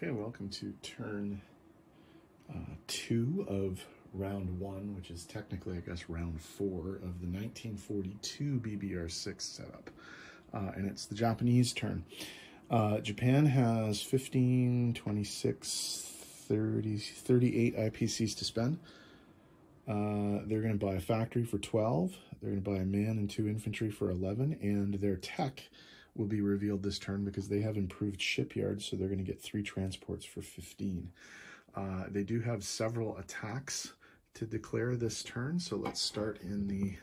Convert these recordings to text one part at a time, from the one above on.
Okay, welcome to turn 2 of round 1, which is technically, I guess, round 4 of the 1942 BBR 6 setup. And it's the Japanese turn. Japan has 15, 26, 30, 38 IPCs to spend. They're going to buy a factory for 12. They're going to buy a man and 2 infantry for 11. And their tech will be revealed this turn because they have improved shipyards, so they're going to get 3 transports for 15. They do have several attacks to declare this turn, so let's start in the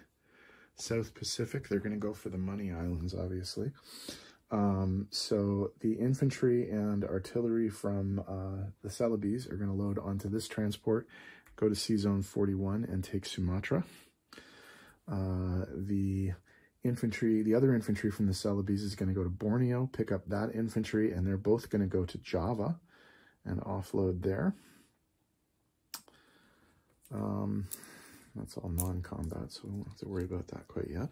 South Pacific. They're going to go for the Money Islands, obviously. So the infantry and artillery from the Celebes are going to load onto this transport, go to Sea Zone 41 and take Sumatra. The other infantry from the Celebes is going to go to Borneo, pick up that infantry, and they're both going to go to Java and offload there. That's all non-combat, so we won't have to worry about that quite yet.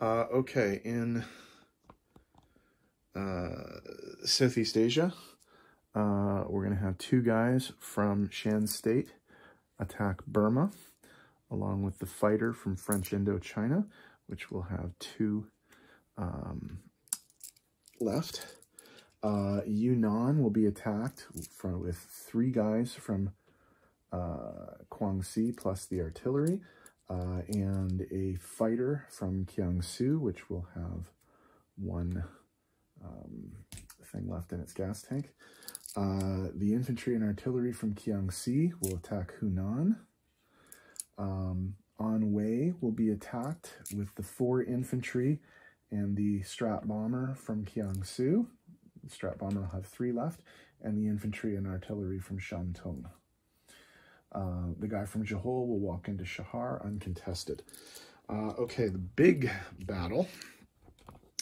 Okay, in Southeast Asia, we're going to have 2 guys from Shan State attack Burma, along with the fighter from French Indochina, which will have 2 left. Yunnan will be attacked with 3 guys from Guangxi plus the artillery, and a fighter from Kiangsu, which will have 1 thing left in its gas tank. The infantry and artillery from Kiangsi will attack Hunan. Anhui will be attacked with the 4 infantry and the Strat bomber from Kiangsu. The Strat bomber will have 3 left, and the infantry and artillery from Shantung. The guy from Johor will walk into Shahar uncontested. Okay, the big battle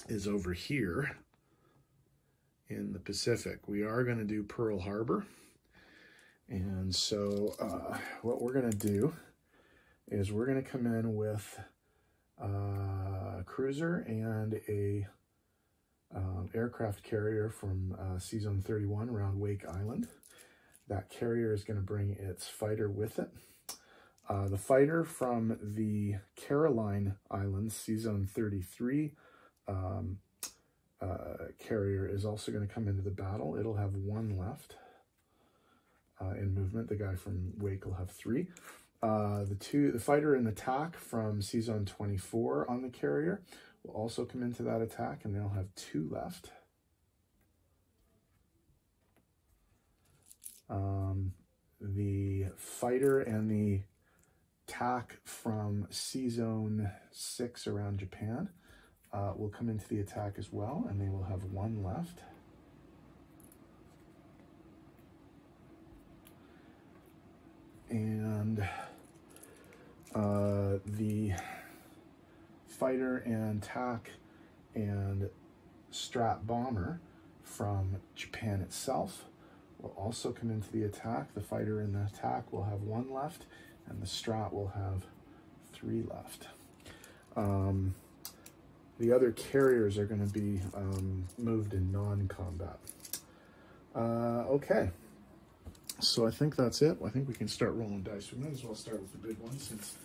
is over here in the Pacific. We are going to do Pearl Harbor. And so what we're going to do is we're going to come in with a cruiser and a aircraft carrier from Sea Zone 31 around Wake Island. That carrier is going to bring its fighter with it. The fighter from the Caroline Islands, Sea Zone 33 carrier, is also going to come into the battle. It'll have 1 left in movement. The guy from Wake will have 3. The fighter and the attack from Sea Zone 24 on the carrier will also come into that attack, and they'll have 2 left. The fighter and the attack from Sea Zone 6 around Japan will come into the attack as well, and they will have 1 left. And the fighter and attack and Strat bomber from Japan itself will also come into the attack. The fighter and the attack will have 1 left, and the Strat will have 3 left. The other carriers are going to be moved in non-combat. Okay. So I think that's it. I think we can start rolling dice. We might as well start with the big one since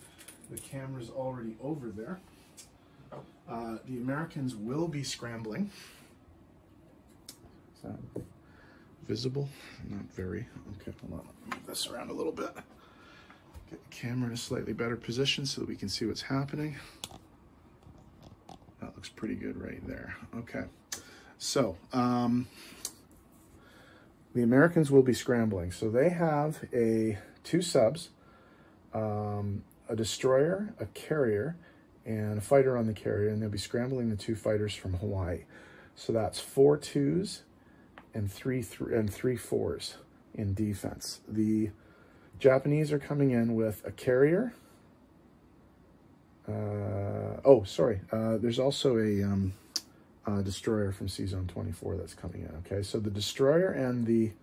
the camera's already over there. The Americans will be scrambling. Is that visible? Not very. Okay, hold on. Move this around a little bit. Get the camera in a slightly better position so that we can see what's happening. That looks pretty good right there. Okay. So, the Americans will be scrambling. So they have 2 subs, a destroyer, a carrier, and a fighter on the carrier, and they'll be scrambling the 2 fighters from Hawaii. So that's 4 2s and 3 4s in defense. The Japanese are coming in with a carrier. There's also a destroyer from Sea Zone 24 that's coming in. Okay, so the destroyer and the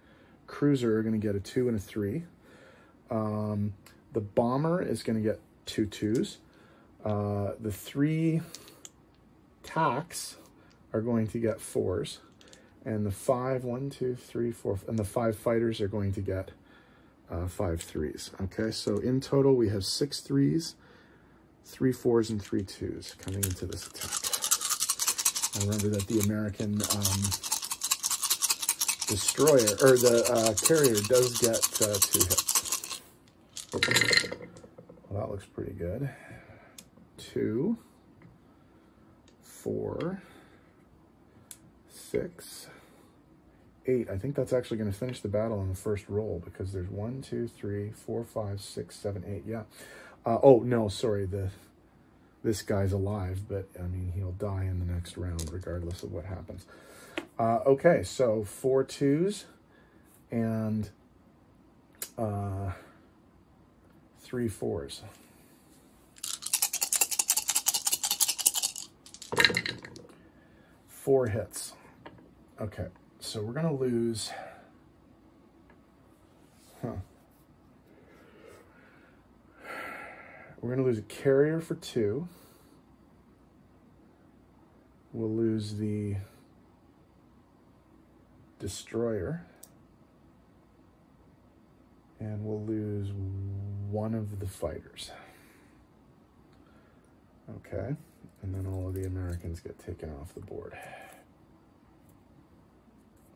cruiser are going to get a 2 and a 3. The bomber is going to get 2 2s. The 3 tacks are going to get 4s, And the 5, 1, 2, 3, 4, and the 5 fighters are going to get 5 threes. Okay, so in total we have 6 threes, 3 4s, and 3 2s coming into this attack. And remember that the American destroyer, or the carrier, does get 2 hits. Well, that looks pretty good. 2, 4, 6, 8. I think that's actually going to finish the battle on the first roll, because there's 1, 2, 3, 4, 5, 6, 7, 8. Yeah. Oh no, sorry. This guy's alive, but I mean he'll die in the next round regardless of what happens. Okay, so 4 2s and 3 4s. 4 hits. Okay, so we're gonna lose. We're gonna lose a carrier for 2. We'll lose the destroyer, and we'll lose 1 of the fighters. Okay, and then all of the Americans get taken off the board.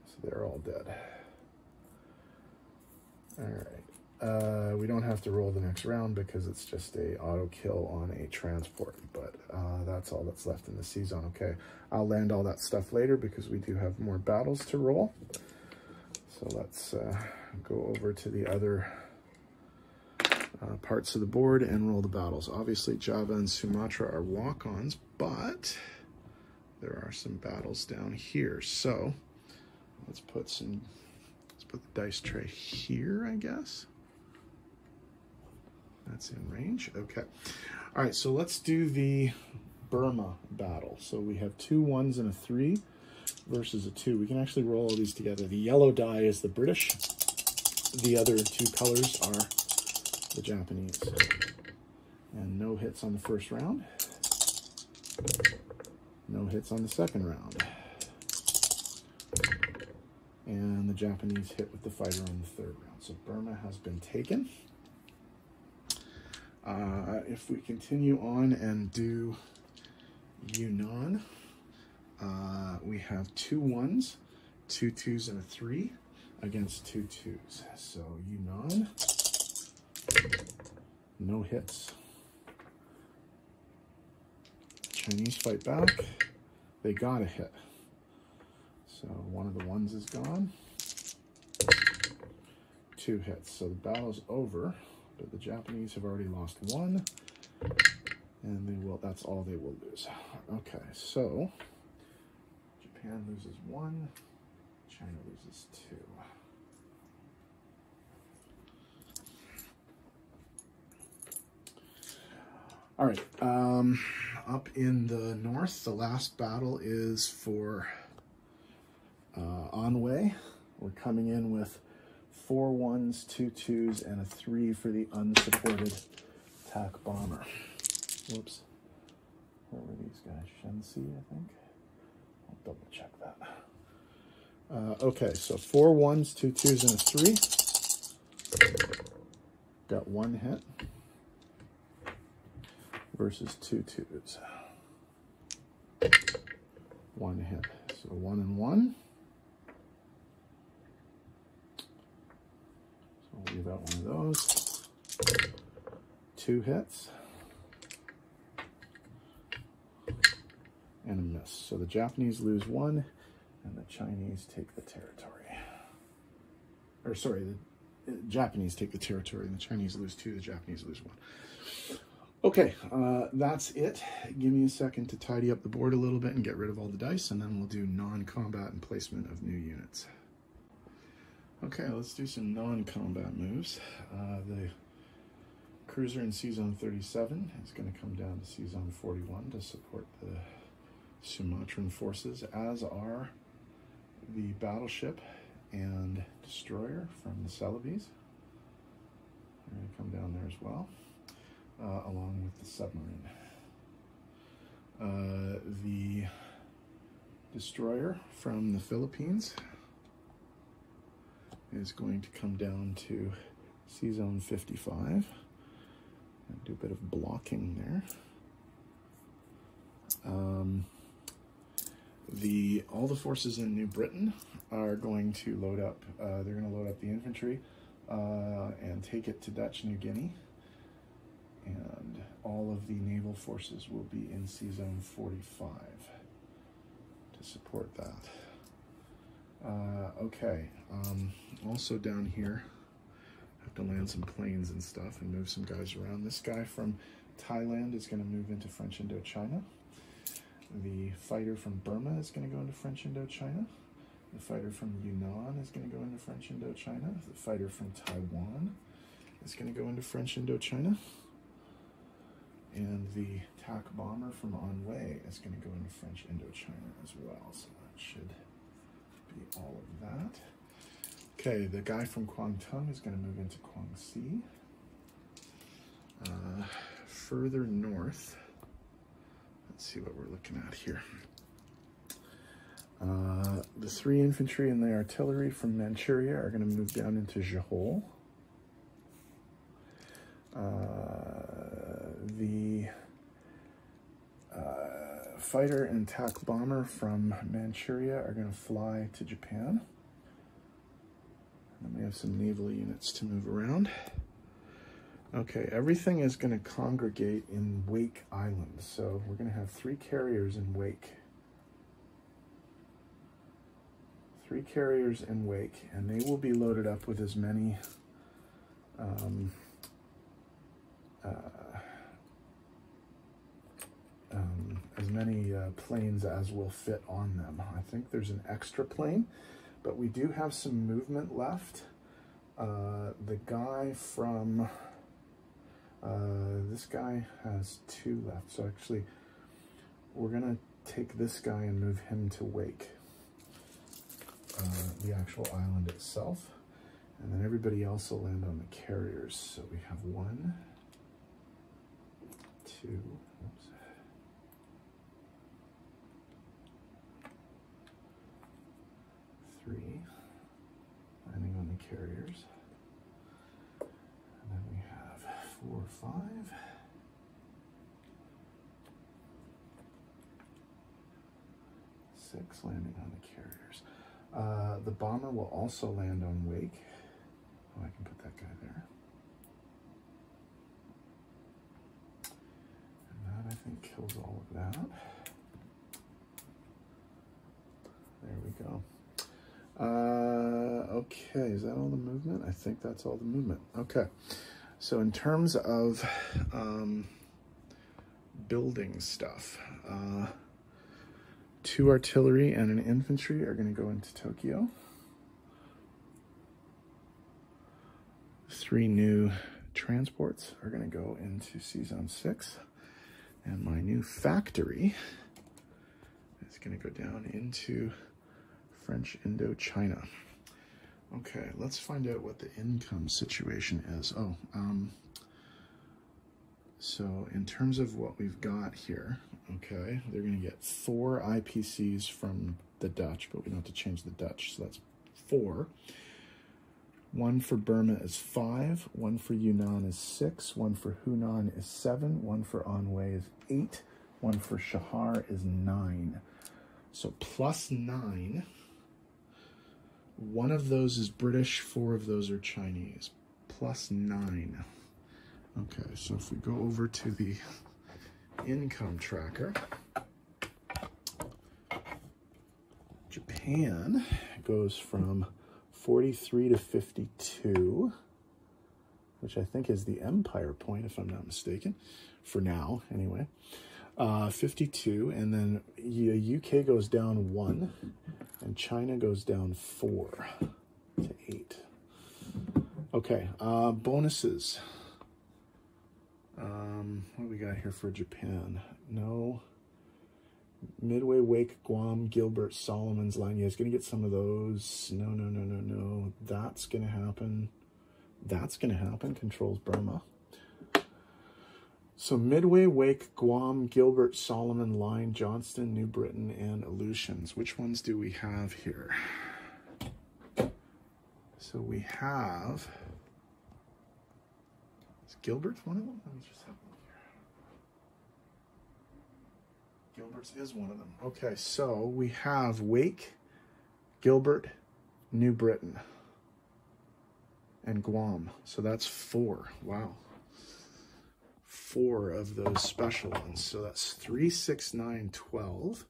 So they're all dead. All right. We don't have to roll the next round because it's just a auto kill on a transport, but that's all that's left in the C zone. Okay, I'll land all that stuff later because we do have more battles to roll. So let's go over to the other parts of the board and roll the battles. Obviously, Java and Sumatra are walk-ons, but there are some battles down here. So let's put the dice tray here, I guess. That's in range. Okay. All right, so let's do the Burma battle. So we have 2 1s and a 3 versus a 2. We can actually roll all these together. The yellow die is the British. The other 2 colors are the Japanese. And no hits on the first round. No hits on the second round. And the Japanese hit with the fighter on the third round. So Burma has been taken. If we continue on and do Yunnan, we have 2 1s, 2 2s, and a 3 against 2 2s. So Yunnan, no hits. Chinese fight back. They got a hit. So one of the 1s is gone. 2 hits. So the battle's over. But the Japanese have already lost 1, and they will. That's all they will lose. Okay, so Japan loses 1, China loses 2. All right, up in the north, the last battle is for Anhui. We're coming in with 4 1s, 2 2s, and a 3 for the unsupported attack bomber. Whoops. Where were these guys? Shensi, I think. I'll double check that. Okay, so 4 1s, 2 2s, and a 3. Got 1 hit versus 2 2s. 1 hit. So 1 and 1. We'll leave out 1 of those. 2 hits. And a miss. So the Japanese lose 1, and the Chinese take the territory. Or sorry, the Japanese take the territory, and the Chinese lose 2, the Japanese lose 1. Okay, that's it. Give me a second to tidy up the board a little bit and get rid of all the dice, and then we'll do non-combat and placement of new units. Okay, let's do some non-combat moves. The cruiser in C-Zone 37 is going to come down to C-Zone 41 to support the Sumatran forces, as are the battleship and destroyer from the Celebes. They're going to come down there as well, along with the submarine. The destroyer from the Philippines is going to come down to C-zone 55 and do a bit of blocking there. All the forces in New Britain are going to load up. They're going to load up the infantry and take it to Dutch New Guinea. And all of the naval forces will be in C-zone 45 to support that. Okay, also down here, I have to land some planes and stuff and move some guys around. This guy from Thailand is going to move into French Indochina. The fighter from Burma is going to go into French Indochina. The fighter from Yunnan is going to go into French Indochina. The fighter from Taiwan is going to go into French Indochina. And the TAC bomber from Anhui is going to go into French Indochina as well. So that should be all of that. Okay, the guy from Kwangtung is going to move into Guangxi. Further north, let's see what we're looking at here. The 3 infantry and the artillery from Manchuria are going to move down into Johor. The fighter and TAC bomber from Manchuria are going to fly to Japan. And then we have some naval units to move around. Okay, everything is going to congregate in Wake Island. So we're going to have 3 carriers in Wake. 3 carriers in Wake, and they will be loaded up with as many planes as will fit on them. I think there's an extra plane, but we do have some movement left. The guy from this guy has 2 left, so actually we're gonna take this guy and move him to Wake, the actual island itself, and then everybody else will land on the carriers. So we have 1, 2, oops, 3 landing on the carriers, and then we have 4, 5, 6 landing on the carriers. The bomber will also land on Wake. Oh, I can put that guy there. And that, I think, kills all of that. There we go. Okay, is that all the movement? I think that's all the movement. Okay, so in terms of building stuff, 2 artillery and an infantry are going to go into Tokyo. 3 new transports are going to go into C-Zone 6. And my new factory is going to go down into French Indochina. Okay, let's find out what the income situation is. So in terms of what we've got here, okay, they're going to get 4 IPCs from the Dutch, but we don't have to change the Dutch, so that's 4. 1 for Burma is 5, 1 for Yunnan is 6, 1 for Hunan is 7, 1 for Anhui is 8, 1 for Shahar is 9. So plus 9. 1 of those is British, 4 of those are Chinese. Plus 9. Okay, so if we go over to the income tracker, Japan goes from 43 to 52, which I think is the empire point, if I'm not mistaken, for now, anyway. 52, and then UK goes down 1, and China goes down 4 to 8. Okay, bonuses. What do we got here for Japan? No. Midway, Wake, Guam, Gilbert, Solomon's line. You guys going to get some of those? No, no, no, no, no. That's going to happen. That's going to happen. Controls Burma. So Midway, Wake, Guam, Gilbert, Solomon, Line, Johnston, New Britain, and Aleutians. Which ones do we have here? So we have, is Gilbert one of them? Let me just have a look here. Gilbert's is one of them. Okay, so we have Wake, Gilbert, New Britain, and Guam. So that's 4. Wow. 4 of those special ones. So that's 3, 6, 9, 12.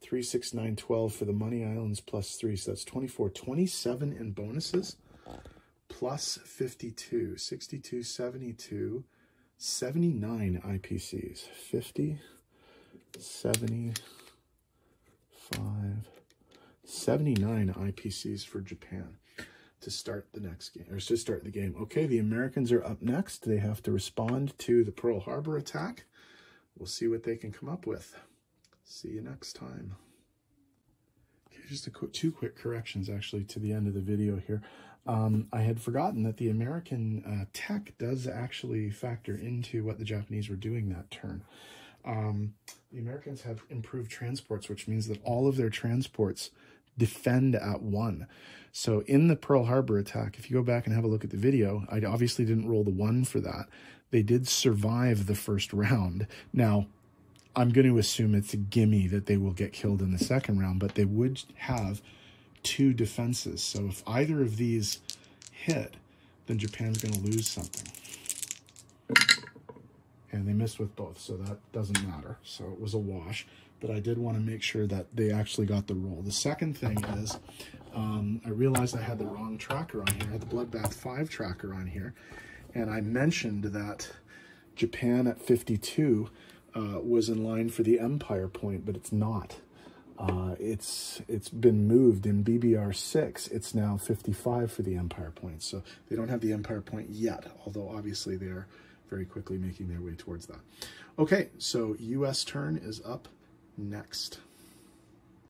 3, 6, 9, 12 for the Money Islands plus 3. So that's 24. 27 in bonuses plus 52. 62, 72, 79 IPCs. 50, 75, 79 IPCs for Japan to start the next game, or to start the game. Okay, the Americans are up next. They have to respond to the Pearl Harbor attack. We'll see what they can come up with. See you next time. Okay, just two quick corrections actually to the end of the video here. I had forgotten that the American tech does actually factor into what the Japanese were doing that turn. The Americans have improved transports, which means that all of their transports defend at 1. So in the Pearl Harbor attack, if you go back and have a look at the video, I obviously didn't roll the 1 for that. They did survive the first round. Now, I'm going to assume it's a gimme that they will get killed in the second round, but they would have 2 defenses. So if either of these hit, then Japan's going to lose something. And they missed with both, so that doesn't matter. So it was a wash. But I did want to make sure that they actually got the roll. The second thing is, I realized I had the wrong tracker on here. I had the Bloodbath 5 tracker on here. And I mentioned that Japan at 52 was in line for the Empire point, but it's not. It's been moved in BBR 6. It's now 55 for the Empire point. So they don't have the Empire point yet, although obviously they're very quickly making their way towards that. Okay, so US turn is up next.